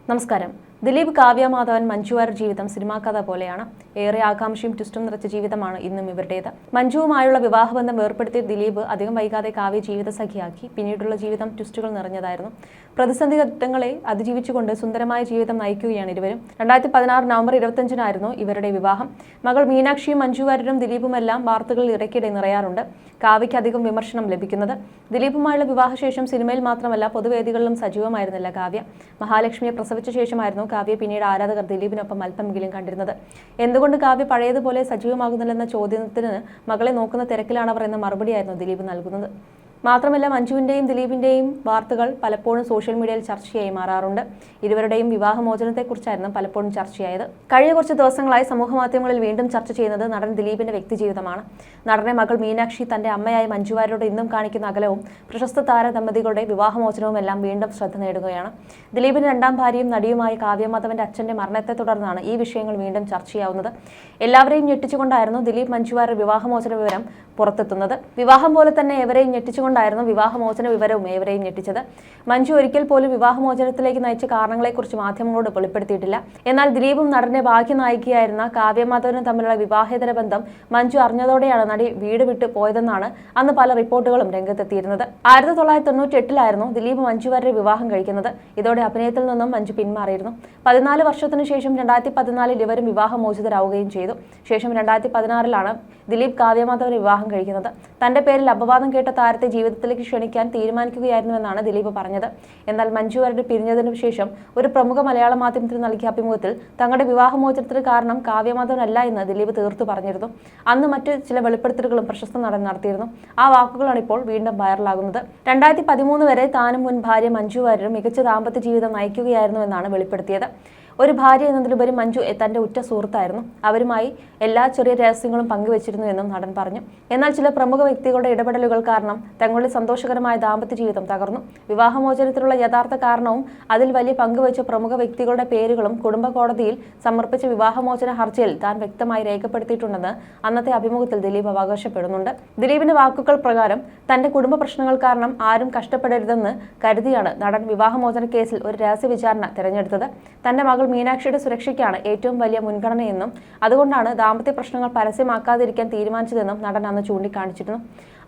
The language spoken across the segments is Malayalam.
നമസ്കാരം. ദിലീപ്, കാവ്യ മാധവൻ, മഞ്ജു വാര്യർ ജീവിതം സിനിമാ കഥ പോലെയാണ്. ഏറെ ആകാംക്ഷയും ട്വിസ്റ്റും നിറച്ച ജീവിതമാണ് ഇന്നും ഇവരുടേത്. മഞ്ജുവുമായുള്ള വിവാഹബന്ധം വേർപ്പെടുത്തിയ ദിലീപ് അധികം വൈകാതെ കാവ്യ ജീവിത സഖിയാക്കി. പിന്നീടുള്ള ജീവിതം ട്വിസ്റ്റുകൾ നിറഞ്ഞതായിരുന്നു. പ്രതിസന്ധി ഘട്ടങ്ങളെ അതിജീവിച്ചുകൊണ്ട് സുന്ദരമായ ജീവിതം നയിക്കുകയാണ് ഇരുവരും. 2016 നവംബർ 25-നായിരുന്നു ഇവരുടെ വിവാഹം. മകൾ മീനാക്ഷിയും മഞ്ജു വാര്യരും ദിലീപുമെല്ലാം വാർത്തകളിൽ ഇടയ്ക്കിടെ നിറയാറുണ്ട്. കാവ്യയ്ക്ക് അധികം വിമർശനം ലഭിക്കുന്നത്. ദിലീപുമായുള്ള വിവാഹശേഷം സിനിമയിൽ മാത്രമല്ല പൊതുവേദികളിലും സജീവമായിരുന്നില്ല കാവ്യ. മഹാലക്ഷ്മിയെ പ്രസവിച്ച ശേഷമായിരുന്നു കാവ്യ പിന്നീട് ആരാധകർ ദിലീപിനൊപ്പം അല്പമെങ്കിലും കണ്ടിരുന്നത്. എന്തുകൊണ്ട് കാവ്യ പഴയതുപോലെ സജീവമാകുന്നില്ലെന്ന ചോദ്യത്തിന് മകളെ നോക്കുന്ന തിരക്കിലാണവർ എന്ന മറുപടിയായിരുന്നു ദിലീപ് നൽകുന്നത്. മാത്രമല്ല, മഞ്ജുവിന്റെയും ദിലീപിന്റെയും വാർത്തകൾ പലപ്പോഴും സോഷ്യൽ മീഡിയയിൽ ചർച്ചയായി മാറാറുണ്ട്. ഇരുവരുടെയും വിവാഹമോചനത്തെക്കുറിച്ചായിരുന്നു പലപ്പോഴും ചർച്ചയായത്. കഴിഞ്ഞ കുറച്ച് ദിവസങ്ങളായി സമൂഹമാധ്യമങ്ങളിൽ വീണ്ടും ചർച്ച ചെയ്യുന്നത് നടൻ ദിലീപിന്റെ വ്യക്തിജീവിതമാണ്. നടന്റെ മകൾ മീനാക്ഷി തന്റെ അമ്മയായ മഞ്ജു വാര്യരോട് ഇന്നും കാണിക്കുന്ന അകലവും പ്രശസ്ത താര ദമ്പതികളുടെ വിവാഹമോചനവും എല്ലാം വീണ്ടും ശ്രദ്ധ നേടുകയാണ്. ദിലീപിന്റെ രണ്ടാം ഭാര്യയും നടിയുമായ കാവ്യ മാധവന്റെ അച്ഛന്റെ മരണത്തെ തുടർന്നാണ് ഈ വിഷയങ്ങൾ വീണ്ടും ചർച്ചയാവുന്നത്. എല്ലാവരെയും ഞെട്ടിച്ചുകൊണ്ടായിരുന്നു ദിലീപ് മഞ്ജു വാര്യർ വിവാഹമോചന വിവരം പുറത്തെത്തുന്നത്. വിവാഹം പോലെ തന്നെ എവരെയും ഞെട്ടിച്ചുകൊണ്ടായിരുന്നു വിവാഹമോചന വിവരവും ഏവരെയും ഞെട്ടിച്ചത്. മഞ്ജു ഒരിക്കൽ പോലും വിവാഹമോചനത്തിലേക്ക് നയിച്ച കാരണങ്ങളെക്കുറിച്ച് മാധ്യമങ്ങളോട് വെളിപ്പെടുത്തിയിട്ടില്ല. എന്നാൽ ദിലീപും നടന്റെ ഭാഗ്യനായികയായിരുന്ന കാവ്യ മാധവനും തമ്മിലുള്ള വിവാഹേതര ബന്ധം മഞ്ജു അറിഞ്ഞതോടെയാണ് നടി വീട് വിട്ട് പോയതെന്നാണ് അന്ന് പല റിപ്പോർട്ടുകളും രംഗത്തെത്തിയിരുന്നത്. 1998-ലായിരുന്നു ദിലീപ് മഞ്ജു വാര്യരെ വിവാഹം കഴിക്കുന്നത്. ഇതോടെ അഭിനയത്തിൽ നിന്നും മഞ്ജു പിന്മാറിയിരുന്നു. 14 വർഷത്തിനു ശേഷം 2014-ൽ ഇവരും വിവാഹമോചിതരാവുകയും ചെയ്തു. ശേഷം 2016-ലാണ് ദിലീപ് കാവ്യ മാധവനെ വിവാഹം കഴിക്കുന്നത്. തന്റെ പേരിൽ അപവാദം കേട്ട താരത്തെ ജീവിതത്തിലേക്ക് ക്ഷണിക്കാൻ തീരുമാനിക്കുകയായിരുന്നുവെന്നാണ് ദിലീപ് പറഞ്ഞത്. എന്നാൽ മഞ്ജു വാര്യർ പിരിഞ്ഞതിനു ശേഷം ഒരു പ്രമുഖ മലയാള മാധ്യമത്തിന് നൽകിയ അഭിമുഖത്തിൽ തങ്ങളുടെ വിവാഹമോചനത്തിന് കാരണം കാവ്യമാധവനല്ല എന്ന് ദിലീപ് തീർത്തു പറഞ്ഞിരുന്നു. അന്ന് മറ്റ് ചില വെളിപ്പെടുത്തലുകളും പ്രശസ്ത നടൻ നടത്തിയിരുന്നു. ആ വാക്കുകളാണ് ഇപ്പോൾ വീണ്ടും വൈറലാകുന്നത്. 2013 വരെ താനും മുൻ ഭാര്യ മഞ്ജു വാര്യരും മികച്ച ദാമ്പത്യ ജീവിതം നയിക്കുകയായിരുന്നുവെന്നാണ് വെളിപ്പെടുത്തിയത്. ഒരു ഭാര്യ എന്നതിലുപരി മഞ്ജു തന്റെ ഉറ്റ സുഹൃത്തായിരുന്നു. അവരുമായി എല്ലാ ചെറിയ രഹസ്യങ്ങളും പങ്കുവച്ചിരുന്നു എന്നും നടൻ പറഞ്ഞു. എന്നാൽ ചില പ്രമുഖ വ്യക്തികളുടെ ഇടപെടലുകൾ കാരണം തങ്ങളുടെ സന്തോഷകരമായ ദാമ്പത്യ ജീവിതം തകർന്നു. വിവാഹമോചനത്തിനുള്ള യഥാർത്ഥ കാരണവും അതിൽ വലിയ പങ്കുവച്ച പ്രമുഖ വ്യക്തികളുടെ പേരുകളും കുടുംബ കോടതിയിൽ സമർപ്പിച്ച വിവാഹമോചന ഹർജിയിൽ താൻ വ്യക്തമായി രേഖപ്പെടുത്തിയിട്ടുണ്ടെന്ന് അന്നത്തെ അഭിമുഖത്തിൽ ദിലീപ് അവകാശപ്പെടുന്നുണ്ട്. ദിലീപിന്റെ വാക്കുകൾ പ്രകാരം തന്റെ കുടുംബ പ്രശ്നങ്ങൾ കാരണം ആരും കഷ്ടപ്പെടരുതെന്ന് കരുതിയാണ് നടൻ വിവാഹമോചന കേസിൽ ഒരു രഹസ്യ വിചാരണ തിരഞ്ഞെടുത്തത്. തന്റെ മകൾ മീനാക്ഷിയുടെ സുരക്ഷയ്ക്കാണ് ഏറ്റവും വലിയ മുൻഗണനയെന്നും അതുകൊണ്ടാണ് ദാമ്പത്യ പ്രശ്നങ്ങൾ പരസ്യമാക്കാതിരിക്കാൻ തീരുമാനിച്ചതെന്നും നടൻ അന്ന് ചൂണ്ടിക്കാണിച്ചിരുന്നു.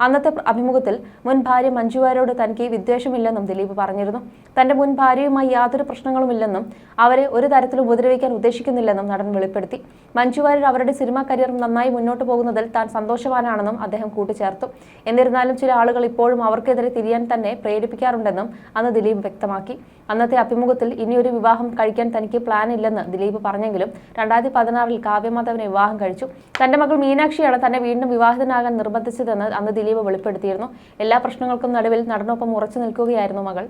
അന്നത്തെ അഭിമുഖത്തിൽ മുൻ ഭാര്യ മഞ്ജു വാര്യരോട് തനിക്ക് വിദ്വേഷമില്ലെന്നും ദിലീപ് പറഞ്ഞിരുന്നു. തന്റെ മുൻ ഭാര്യയുമായി യാതൊരു പ്രശ്നങ്ങളുമില്ലെന്നും അവരെ ഒരു തരത്തിലും ഉപദ്രവിക്കാൻ ഉദ്ദേശിക്കുന്നില്ലെന്നും നടൻ വെളിപ്പെടുത്തി. മഞ്ജു വാര്യർ അവരുടെ സിനിമാ കരിയർ നന്നായി മുന്നോട്ട് പോകുന്നതിൽ താൻ സന്തോഷവാനാണെന്നും അദ്ദേഹം കൂട്ടിച്ചേർത്തു. എന്നിരുന്നാലും ചില ആളുകൾ ഇപ്പോഴും അവർക്കെതിരെ തിരിയാൻ തന്നെ പ്രേരിപ്പിക്കാറുണ്ടെന്നും അന്ന് ദിലീപ് വ്യക്തമാക്കി. അന്നത്തെ അഭിമുഖത്തിൽ ഇനിയൊരു വിവാഹം കഴിക്കാൻ തനിക്ക് പ്ലാൻ ഇല്ലെന്ന് ദിലീപ് പറഞ്ഞെങ്കിലും 2016-ൽ കാവ്യ മാധവനെ വിവാഹം കഴിച്ചു. തന്റെ മകൾ മീനാക്ഷിയാണ് തന്നെ വീണ്ടും വിവാഹിതനാകാൻ നിർബന്ധിച്ചതെന്ന് അന്ന് ദിലീപ് വെളിപ്പെടുത്തിയിരുന്നു. എല്ലാ പ്രശ്നങ്ങൾക്കും നടുവിൽ നടനൊപ്പം ഉറച്ചു നിൽക്കുകയായിരുന്നു മകൾ.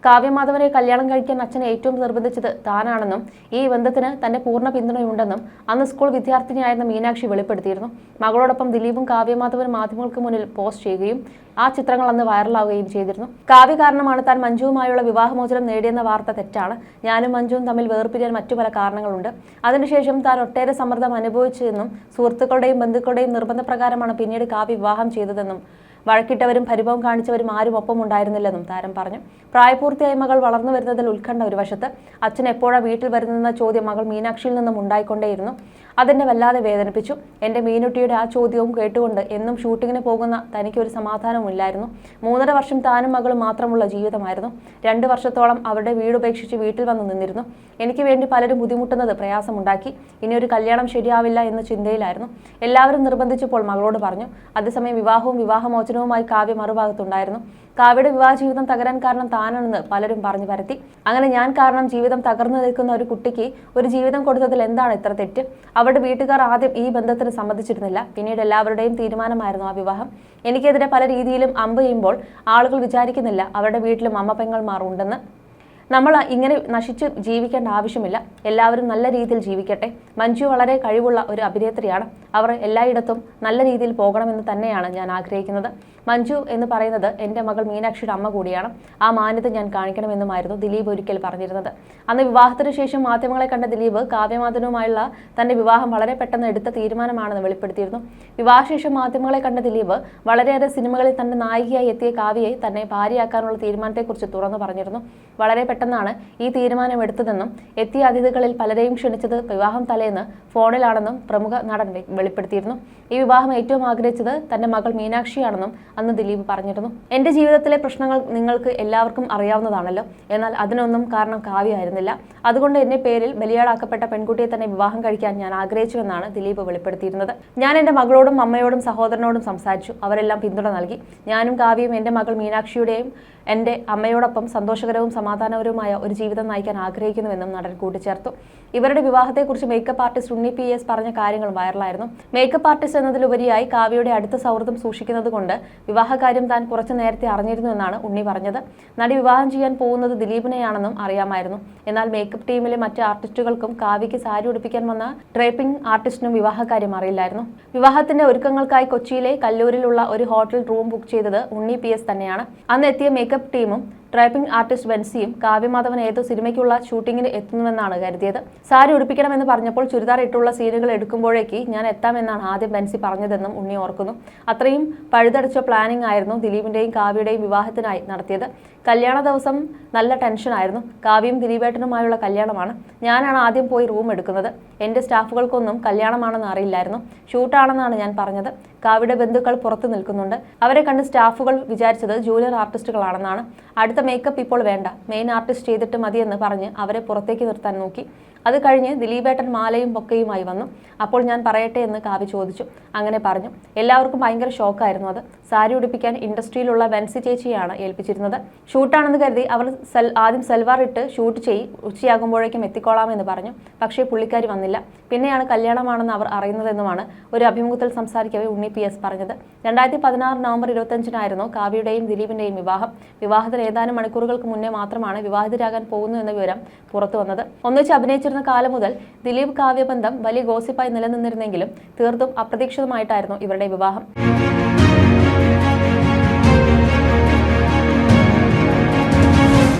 കാവ്യ മാധവനെ കല്യാണം കഴിക്കാൻ അച്ഛനെ ഏറ്റവും നിർബന്ധിച്ചത് താനാണെന്നും ഈ ബന്ധത്തിന് തന്റെ പൂർണ്ണ പിന്തുണയുണ്ടെന്നും അന്ന് സ്കൂൾ വിദ്യാർത്ഥിനിയായിരുന്ന മീനാക്ഷി വെളിപ്പെടുത്തിയിരുന്നു. മകളോടൊപ്പം ദിലീപും കാവ്യ മാധവൻ മാധ്യമങ്ങൾക്ക് മുന്നിൽ പോസ്റ്റ് ചെയ്യുകയും ആ ചിത്രങ്ങൾ അന്ന് വൈറലാവുകയും ചെയ്തിരുന്നു. കാവ്യ കാരണമാണ് താൻ മഞ്ജുവുമായുള്ള വിവാഹമോചനം നേടിയെന്ന വാർത്ത തെറ്റാണ്. ഞാനും മഞ്ജുവും തമ്മിൽ വേർപിരിയാൻ മറ്റു പല കാരണങ്ങളുണ്ട്. അതിനുശേഷം താൻ ഒട്ടേറെ സമ്മർദ്ദം അനുഭവിച്ചെന്നും സുഹൃത്തുക്കളുടെയും ബന്ധുക്കളുടെയും നിർബന്ധപ്രകാരമാണ് പിന്നീട് കാവ്യ വിവാഹം ചെയ്തതെന്നും വഴക്കിട്ടവരും പരിഭവം കാണിച്ചവരും ആരും ഒപ്പം ഉണ്ടായിരുന്നില്ലെന്നും താരം പറഞ്ഞു. പ്രായപൂർത്തിയായ മകൾ വളർന്നു വരുന്നതിൽ ഉത്കണ്ഠ ഒരു വശത്ത്. അച്ഛൻ എപ്പോഴാണ് വീട്ടിൽ വരുന്നതെന്ന ചോദ്യം മകൾ മീനാക്ഷിയിൽ നിന്നും ഉണ്ടായിക്കൊണ്ടേയിരുന്നു. അതെന്നെ വല്ലാതെ വേദനിപ്പിച്ചു. എൻ്റെ മീനുട്ടിയുടെ ആ ചോദ്യവും കേട്ടുകൊണ്ട് എന്നും ഷൂട്ടിങ്ങിന് പോകുന്ന തനിക്ക് ഒരു സമാധാനവും ഇല്ലായിരുന്നു. 3.5 വർഷം താനും മകളും മാത്രമുള്ള ജീവിതമായിരുന്നു. 2 വർഷത്തോളം അവരുടെ വീട് ഉപേക്ഷിച്ച് വീട്ടിൽ വന്ന് നിന്നിരുന്നു. എനിക്ക് വേണ്ടി പലരും ബുദ്ധിമുട്ടുന്നത് പ്രയാസമുണ്ടാക്കി. ഇനിയൊരു കല്യാണം ശരിയാവില്ല എന്ന ചിന്തയിലായിരുന്നു. എല്ലാവരും നിർബന്ധിച്ചപ്പോൾ മകളോട് പറഞ്ഞു. അതേസമയം വിവാഹവും വിവാഹമോചനവുമായി കാവ്യ മറുഭാഗത്തുണ്ടായിരുന്നു. കാവ്യയുടെ വിവാഹ ജീവിതം തകരാൻ കാരണം താനാണെന്ന് പലരും പറഞ്ഞു പരത്തി. അങ്ങനെ ഞാൻ കാരണം ജീവിതം തകർന്നു നിൽക്കുന്ന ഒരു കുട്ടിക്ക് ഒരു ജീവിതം കൊടുത്തതിൽ എന്താണ് ഇത്ര തെറ്റ്? അവരുടെ വീട്ടുകാർ ആദ്യം ഈ ബന്ധത്തിന് സമ്മതിച്ചിരുന്നില്ല. പിന്നീട് എല്ലാവരുടെയും തീരുമാനമായിരുന്നു ആ വിവാഹം. എനിക്കെതിരെ പല രീതിയിലും അമ്പ് ചെയ്യുമ്പോൾ ആളുകൾ വിചാരിക്കുന്നില്ല അവരുടെ വീട്ടിലും അമ്മ പെങ്ങൾമാർ ഉണ്ടെന്ന്. നമ്മൾ ഇങ്ങനെ നശിച്ച് ജീവിക്കേണ്ട ആവശ്യമില്ല. എല്ലാവരും നല്ല രീതിയിൽ ജീവിക്കട്ടെ. മഞ്ജു വളരെ കഴിവുള്ള ഒരു അഭിനേത്രിയാണ്. അവർ എല്ലായിടത്തും നല്ല രീതിയിൽ പോകണമെന്ന് തന്നെയാണ് ഞാൻ ആഗ്രഹിക്കുന്നത്. മഞ്ജു എന്ന് പറയുന്നത് എൻ്റെ മകൾ മീനാക്ഷിയുടെ അമ്മ കൂടിയാണ്. ആ മാന്യത ഞാൻ കാണിക്കണമെന്നുമായിരുന്നു ദിലീപ് ഒരിക്കൽ പറഞ്ഞിരുന്നത്. അന്ന് വിവാഹത്തിന് ശേഷം മാധ്യമങ്ങളെ കണ്ട ദിലീപ് കാവ്യമാധവനുമായുള്ള തന്റെ വിവാഹം വളരെ പെട്ടെന്ന് എടുത്ത തീരുമാനമാണെന്ന് വെളിപ്പെടുത്തിയിരുന്നു. വിവാഹശേഷം മാധ്യമങ്ങളെ കണ്ട ദിലീപ് വളരെയേറെ സിനിമകളിൽ തന്റെ നായികയായി എത്തിയ കാവ്യയെ തന്നെ ഭാര്യയാക്കാനുള്ള തീരുമാനത്തെക്കുറിച്ച് തുറന്നു പറഞ്ഞിരുന്നു. വളരെ പെട്ടെന്നാണ് ഈ തീരുമാനം എടുത്തതെന്നും എത്തിയ അതിഥികളിൽ പലരെയും ക്ഷണിച്ചത് വിവാഹം തലേന്ന് ഫോണിലാണെന്നും പ്രമുഖ നടൻ വെളിപ്പെടുത്തിയിരുന്നു. ഈ വിവാഹം ഏറ്റവും ആഗ്രഹിച്ചത് തന്റെ മകൾ മീനാക്ഷിയാണെന്നും അന്ന് ദിലീപ് പറഞ്ഞിരുന്നു. എന്റെ ജീവിതത്തിലെ പ്രശ്നങ്ങൾ നിങ്ങൾക്ക് എല്ലാവർക്കും അറിയാവുന്നതാണല്ലോ. എന്നാൽ അതിനൊന്നും കാരണം കാവ്യയായിരുന്നില്ല. അതുകൊണ്ട് എന്റെ പേരിൽ ബലിയാടാക്കപ്പെട്ട പെൺകുട്ടിയെ തന്നെ വിവാഹം കഴിക്കാൻ ഞാൻ ആഗ്രഹിച്ചുവെന്നാണ് ദിലീപ് വെളിപ്പെടുത്തിയിരുന്നത്. ഞാൻ എന്റെ മകളോടും അമ്മയോടും സഹോദരനോടും സംസാരിച്ചു. അവരെല്ലാം പിന്തുണ നൽകി. ഞാനും കാവ്യയും എന്റെ മകൾ മീനാക്ഷിയുടെയും എൻ്റെ അമ്മയോടൊപ്പം സന്തോഷകരവും സമാധാനപരവുമായ ഒരു ജീവിതം നയിക്കാൻ ആഗ്രഹിക്കുന്നുവെന്നും നടൻ കൂട്ടിച്ചേർത്തു. ഇവരുടെ വിവാഹത്തെക്കുറിച്ച് മേക്കപ്പ് ആർട്ടിസ്റ്റ് ഉണ്ണി PS പറഞ്ഞ കാര്യങ്ങൾ വൈറലായിരുന്നു. മേക്കപ്പ് ആർട്ടിസ്റ്റ് എന്നതിലുപരിയായി കാവ്യയുടെ അടുത്ത സൗഹൃദം സൂക്ഷിക്കുന്നത് കൊണ്ട് വിവാഹകാര്യം താൻ കുറച്ചു നേരത്തെ അറിഞ്ഞിരുന്നുവെന്നാണ് ഉണ്ണി പറഞ്ഞത്. നടി വിവാഹം ചെയ്യാൻ പോകുന്നത് ദിലീപിനെയാണെന്നും അറിയാമായിരുന്നു. എന്നാൽ മേക്കപ്പ് ടീമിലെ മറ്റ് ആർട്ടിസ്റ്റുകൾക്കും കാവ്യയ്ക്ക് സാരി ഉടുപ്പിക്കാൻ വന്ന ഡ്രേപ്പിംഗ് ആർട്ടിസ്റ്റിനും വിവാഹകാര്യം അറിയില്ലായിരുന്നു. വിവാഹത്തിന്റെ ഒരുക്കങ്ങൾക്കായി കൊച്ചിയിലെ കല്ലൂരിലുള്ള ഒരു ഹോട്ടൽ റൂം ബുക്ക് ചെയ്തത് ഉണ്ണി PS തന്നെയാണ്. അന്ന് എത്തിയ മേക്കപ്പ് ടീമും ഡ്രൈപ്പിംഗ് ആർട്ടിസ്റ്റ് ബെൻസിയും കാവ്യമാധവൻ ഏതോ സിനിമയ്ക്കുള്ള ഷൂട്ടിങ്ങിന് എത്തുന്നുവെന്നാണ് കരുതിയത്. സാരി ഉടുപ്പിക്കണമെന്ന് പറഞ്ഞപ്പോൾ ചുരിദാർ ഇട്ടുള്ള സീനുകൾ എടുക്കുമ്പോഴേക്ക് ഞാൻ എത്താമെന്നാണ് ആദ്യം ബെൻസി പറഞ്ഞതെന്നും ഉണ്ണി ഓർക്കുന്നു. അത്രയും പഴുതടച്ച പ്ലാനിംഗ് ആയിരുന്നു ദിലീപിന്റെയും കാവ്യയുടെയും വിവാഹത്തിനായി നടത്തിയത്. കല്യാണ ദിവസം നല്ല ടെൻഷനായിരുന്നു. കാവ്യയും ദിലീപേട്ടനുമായുള്ള കല്യാണമാണ്. ഞാനാണ് ആദ്യം പോയി റൂം എടുക്കുന്നത്. എൻ്റെ സ്റ്റാഫുകൾക്കൊന്നും കല്യാണമാണെന്ന് അറിയില്ലായിരുന്നു. ഷൂട്ടാണെന്നാണ് ഞാൻ പറഞ്ഞത്. കാവ്യയുടെ ബന്ധുക്കൾ പുറത്തു നിൽക്കുന്നുണ്ട്. അവരെ കണ്ട് സ്റ്റാഫുകൾ വിചാരിച്ചത് ജൂനിയർ ആർട്ടിസ്റ്റുകളാണെന്നാണ്. അടുത്ത മേക്കപ്പ് ഇപ്പോൾ വേണ്ട, മെയിൻ ആർട്ടിസ്റ്റ് ചെയ്തിട്ട് മതിയെന്ന് പറഞ്ഞ് അവരെ പുറത്തേക്ക് നിർത്താൻ നോക്കി. അത് കഴിഞ്ഞ് ദിലീപേട്ടൻ മാലയും ബൊക്കയുമായി വന്നു. അപ്പോൾ ഞാൻ പറയട്ടെ എന്ന് കാവ്യ ചോദിച്ചു. അങ്ങനെ പറഞ്ഞു. എല്ലാവർക്കും ഭയങ്കര ഷോക്കായിരുന്നു അത്. സാരി ഉടുപ്പിക്കാൻ ഇൻഡസ്ട്രിയിലുള്ള ബെൻസി ചേച്ചിയാണ് ഏൽപ്പിച്ചിരുന്നത്. ഷൂട്ടാണെന്ന് കരുതി അവർ ആദ്യം സൽവാർ ഇട്ട് ഷൂട്ട് ഉച്ചയാകുമ്പോഴേക്കും എത്തിക്കോളാമെന്ന് പറഞ്ഞു. പക്ഷേ പുള്ളിക്കാരി വന്നില്ല. പിന്നെയാണ് കല്യാണമാണെന്ന് അവർ അറിയുന്നതെന്നുമാണ് ഒരു അഭിമുഖത്തിൽ സംസാരിക്കവേ ഉണ്ണി PS പറഞ്ഞത്. 2016 നവംബർ 25-നായിരുന്നു കാവ്യയുടെയും ദിലീപിന്റെയും വിവാഹം. വിവാഹത്തിന് ഏതാനും മണിക്കൂറുകൾക്ക് മുന്നേ മാത്രമാണ് വിവാഹിതരാകാൻ പോകുന്നു എന്ന വിവരം പുറത്തു വന്നത്. ഒന്നിച്ച് അഭിനയിച്ചിരുന്ന കാലം മുതൽ ദിലീപ് കാവ്യ ബന്ധം വലിയ ഗോസിപ്പായി നിലനിന്നിരുന്നെങ്കിലും തീർത്തും അപ്രതീക്ഷിതമായിട്ടായിരുന്നു ഇവരുടെ വിവാഹം.